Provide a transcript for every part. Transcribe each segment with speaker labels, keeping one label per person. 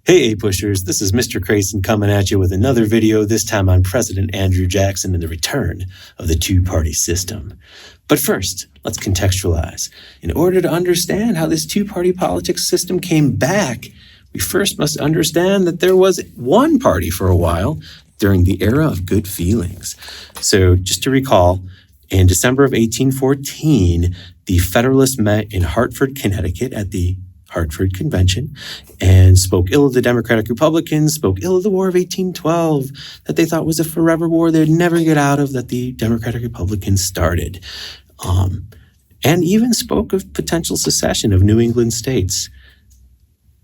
Speaker 1: Hey, A-Pushers, this is Mr. Crayson coming at you with another video, this time on President Andrew Jackson and the return of the two-party system. But first, let's contextualize. In order to understand how this two-party politics system came back, we first must understand that there was one party for a while during the era of good feelings. So just to recall, in December of 1814, the Federalists met in Hartford, Connecticut at the Hartford Convention and spoke ill of the Democratic Republicans, spoke ill of the War of 1812 that they thought was a forever war they'd never get out of, that the Democratic Republicans started, and even spoke of potential secession of New England states.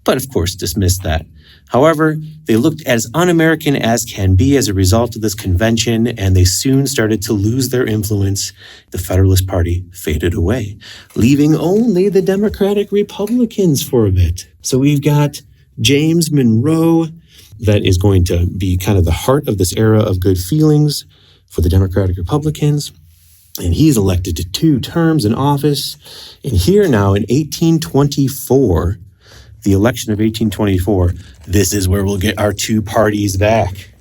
Speaker 1: But of course dismissed that. However, they looked as un-American as can be as a result of this convention, and they soon started to lose their influence. The Federalist Party faded away, leaving only the Democratic Republicans for a bit. So we've got James Monroe that is going to be kind of the heart of this era of good feelings for the Democratic Republicans. And he's elected to 2 terms in office. And here now in 1824, the election of 1824, this is where we'll get our 2 parties back.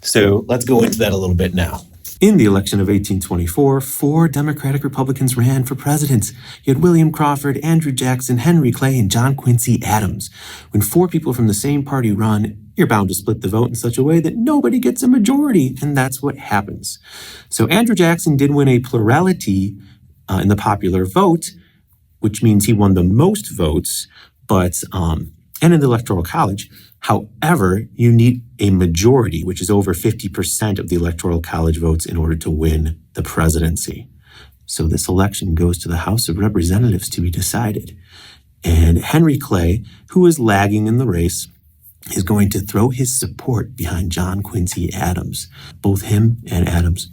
Speaker 1: So let's go into that a little bit now. In the election of 1824, 4 Democratic Republicans ran for president. You had William Crawford, Andrew Jackson, Henry Clay, and John Quincy Adams. When 4 people from the same party run, you're bound to split the vote in such a way that nobody gets a majority, and that's what happens. So Andrew Jackson did win a plurality in the popular vote, which means he won the most votes, but and in the Electoral College. However, you need a majority, which is over 50% of the Electoral College votes in order to win the presidency. So this election goes to the House of Representatives to be decided. And Henry Clay, who is lagging in the race, is going to throw his support behind John Quincy Adams. Both him and Adams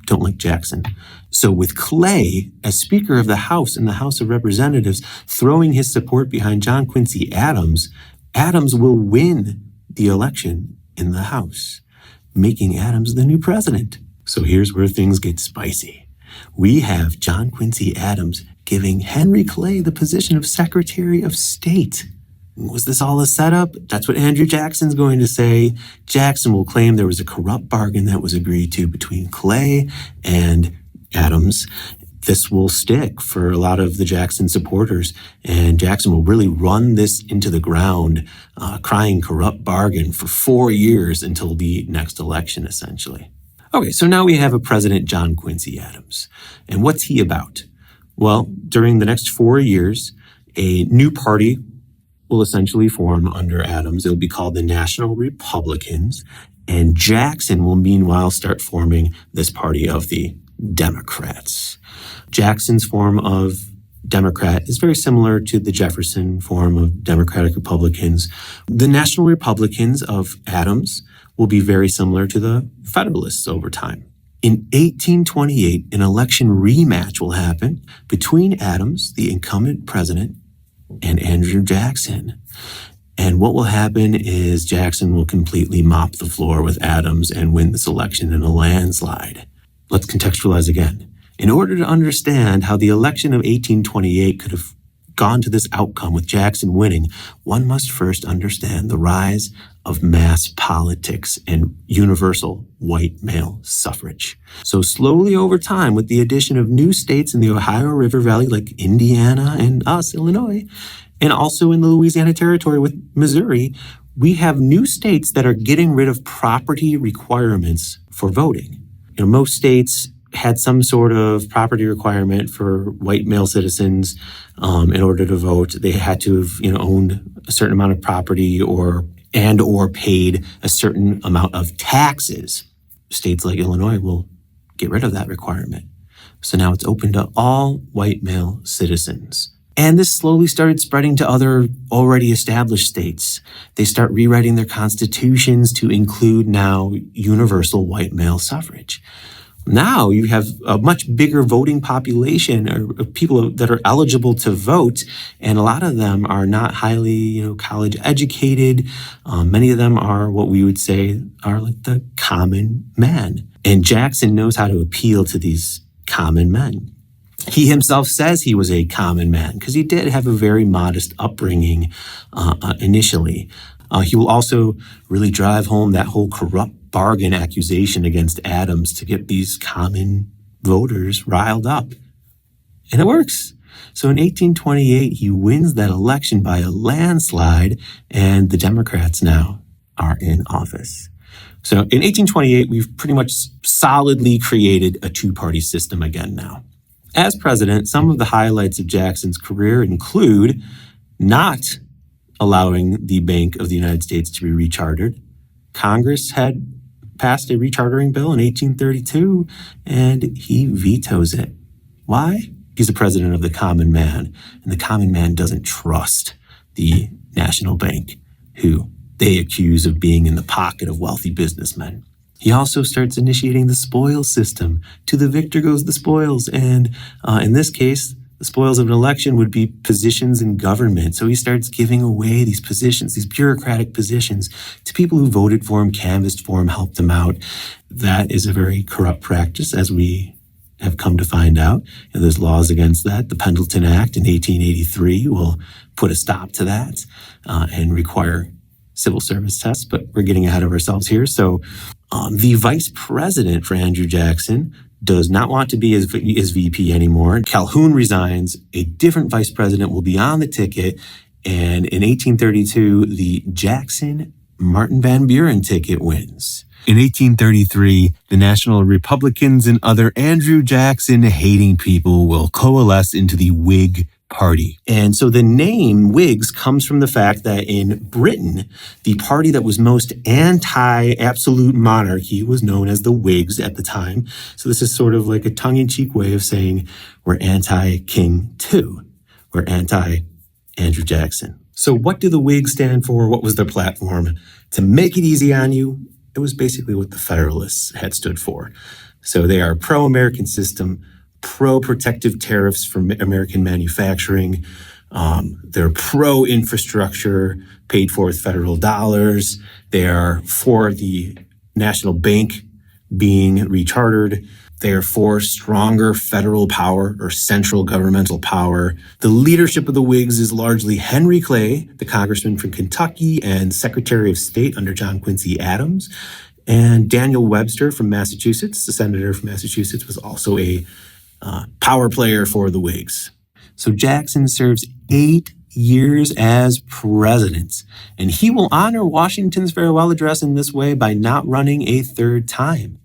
Speaker 1: don't like Jackson. So with Clay as Speaker of the House in the House of Representatives throwing his support behind John Quincy Adams, Adams will win the election in the House, making Adams the new president. So here's where things get spicy. We have John Quincy Adams giving Henry Clay the position of Secretary of State. Was this all a setup? That's what Andrew Jackson's going to say. Jackson will claim there was a corrupt bargain that was agreed to between Clay and Adams. This will stick for a lot of the Jackson supporters, and Jackson will really run this into the ground, crying corrupt bargain for 4 years until the next election, essentially. Okay, so now we have a President John Quincy Adams. And what's he about? Well, during the next 4 years, a new party will essentially form under Adams. It'll be called the National Republicans, and Jackson will meanwhile start forming this party of the Democrats. Jackson's form of Democrat is very similar to the Jefferson form of Democratic Republicans. The National Republicans of Adams will be very similar to the Federalists over time. In 1828, an election rematch will happen between Adams, the incumbent president, and Andrew Jackson. And what will happen is Jackson will completely mop the floor with Adams and win this election in a landslide. Let's contextualize again. In order to understand how the election of 1828 could have gone to this outcome with Jackson winning, one must first understand the rise of mass politics and universal white male suffrage. So slowly over time, with the addition of new states in the Ohio River Valley like Indiana and us, Illinois, and also in the Louisiana Territory with Missouri, we have new states that are getting rid of property requirements for voting. Most states had some sort of property requirement for white male citizens in order to vote. They had to have, owned a certain amount of property or paid a certain amount of taxes. States like Illinois will get rid of that requirement. So now it's open to all white male citizens. And this slowly started spreading to other already established states. They start rewriting their constitutions to include now universal white male suffrage. Now you have a much bigger voting population of people that are eligible to vote, and a lot of them are not highly, college educated. Many of them are what we would say are like the common man. And Jackson knows how to appeal to these common men. He himself says he was a common man because he did have a very modest upbringing initially. He will also really drive home that whole corrupt bargain accusation against Adams to get these common voters riled up. And it works. So in 1828, he wins that election by a landslide, and the Democrats now are in office. So in 1828, we've pretty much solidly created a two-party system again now. As president, some of the highlights of Jackson's career include not allowing the Bank of the United States to be rechartered. Congress had passed a rechartering bill in 1832, and he vetoes it. Why? He's the president of the common man, and the common man doesn't trust the national bank, who they accuse of being in the pocket of wealthy businessmen. He also starts initiating the spoils system. To the victor goes the spoils, and in this case, the spoils of an election would be positions in government. So he starts giving away these positions, these bureaucratic positions, to people who voted for him, canvassed for him, helped him out. That is a very corrupt practice, as we have come to find out. And there's laws against that. The Pendleton Act in 1883 will put a stop to that and require civil service tests, but we're getting ahead of ourselves here. So the vice president for Andrew Jackson does not want to be his VP anymore. Calhoun resigns. A different vice president will be on the ticket. And in 1832, the Jackson-Martin Van Buren ticket wins. In 1833, the National Republicans and other Andrew Jackson-hating people will coalesce into the Whig Party. And so the name Whigs comes from the fact that in Britain, the party that was most anti-absolute monarchy was known as the Whigs at the time. So this is sort of like a tongue-in-cheek way of saying we're anti-King too. We're anti-Andrew Jackson. So what do the Whigs stand for? What was their platform? To make it easy on you, it was basically what the Federalists had stood for. So they are pro-American system, pro-protective tariffs for American manufacturing. They're pro-infrastructure paid for with federal dollars. They are for the national bank being rechartered. They are for stronger federal power or central governmental power. The leadership of the Whigs is largely Henry Clay, the congressman from Kentucky and Secretary of State under John Quincy Adams, and Daniel Webster from Massachusetts, the senator from Massachusetts, was also a power player for the Whigs. So Jackson serves 8 years as president, and he will honor Washington's farewell address in this way by not running a third time.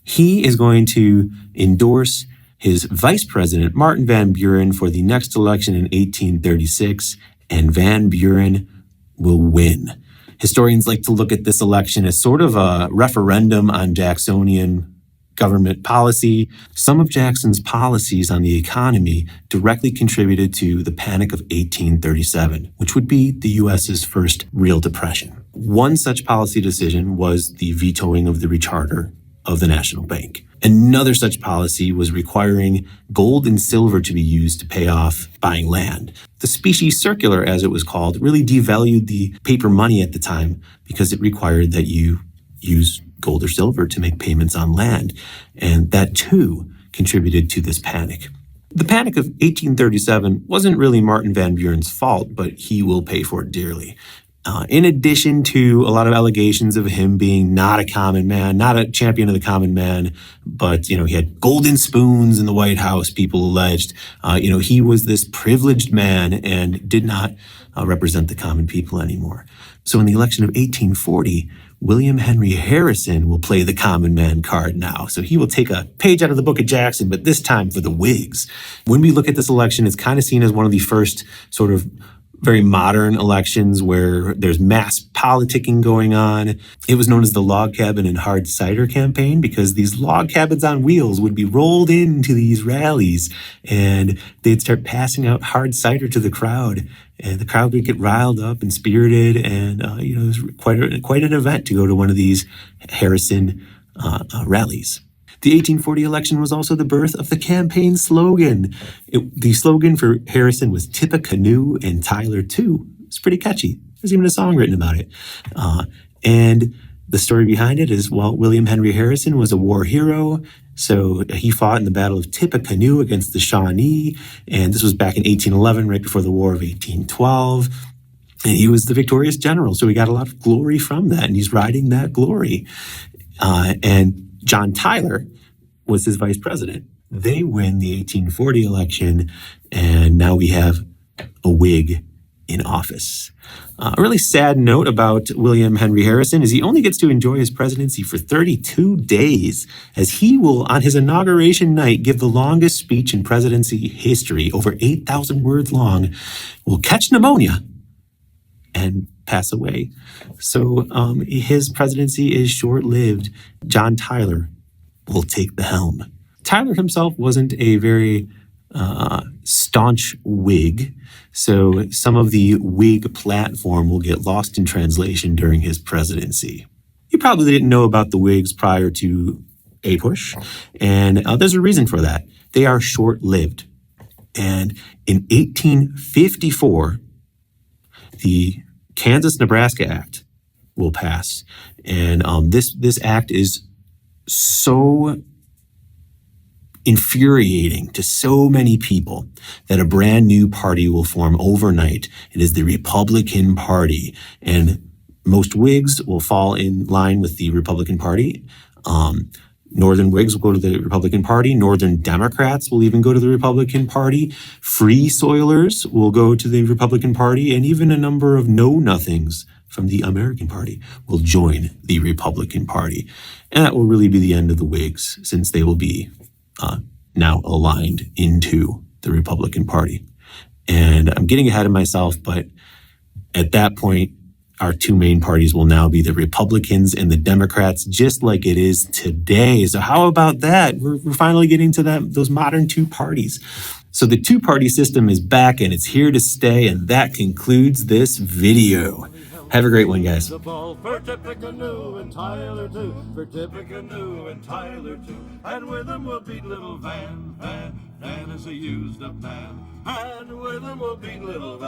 Speaker 1: He is going to endorse his vice president, Martin Van Buren, for the next election in 1836, and Van Buren will win. Historians like to look at this election as sort of a referendum on Jacksonian government policy. Some of Jackson's policies on the economy directly contributed to the Panic of 1837, which would be the U.S.'s first real depression. One such policy decision was the vetoing of the recharter of the National Bank. Another such policy was requiring gold and silver to be used to pay off buying land. The specie circular, as it was called, really devalued the paper money at the time because it required that you use gold or silver to make payments on land. And that too contributed to this panic. The Panic of 1837 wasn't really Martin Van Buren's fault, but he will pay for it dearly. In addition to a lot of allegations of him being not a common man, not a champion of the common man, but, he had golden spoons in the White House, people alleged. He was this privileged man and did not represent the common people anymore. So in the election of 1840, William Henry Harrison will play the common man card now. So he will take a page out of the book of Jackson, but this time for the Whigs. When we look at this election, it's kind of seen as one of the first sort of very modern elections where there's mass politicking going on. It was known as the log cabin and hard cider campaign because these log cabins on wheels would be rolled into these rallies and they'd start passing out hard cider to the crowd. And the crowd would get riled up and spirited. And, it was quite an event to go to one of these Harrison rallies. The 1840 election was also the birth of the campaign slogan. The slogan for Harrison was Tippecanoe and Tyler too. It's pretty catchy. There's even a song written about it. And the story behind it is, William Henry Harrison was a war hero. So he fought in the Battle of Tippecanoe against the Shawnee. And this was back in 1811, right before the War of 1812. And he was the victorious general, so he got a lot of glory from that, and he's riding that glory. And John Tyler was his vice president. They win the 1840 election, and now we have a Whig in office. A really sad note about William Henry Harrison is he only gets to enjoy his presidency for 32 days, as he will, on his inauguration night, give the longest speech in presidency history, over 8,000 words long, will catch pneumonia and pass away. So his presidency is short-lived. John Tyler will take the helm. Tyler himself wasn't a very staunch Whig, so some of the Whig platform will get lost in translation during his presidency. You probably didn't know about the Whigs prior to APUSH, and there's a reason for that. They are short-lived. And in 1854, the Kansas-Nebraska Act will pass. And this act is so infuriating to so many people that a brand new party will form overnight. It is the Republican Party, and most Whigs will fall in line with the Republican Party. Northern Whigs will go to the Republican Party. Northern Democrats will even go to the Republican Party. Free Soilers will go to the Republican Party, and even a number of know-nothings from the American Party will join the Republican Party. And that will really be the end of the Whigs, since they will be now aligned into the Republican Party. And I'm getting ahead of myself, but at that point, our two main parties will now be the Republicans and the Democrats, just like it is today. So how about that? We're finally getting to those modern two parties. So the two-party system is back, and it's here to stay, and that concludes this video. Have a great one, guys.
Speaker 2: For Tippecanoe and Tyler too, for Tippecanoe and Tyler too, and with them we'll beat little Van. Van is a used-up man, and with them we'll beat little Van.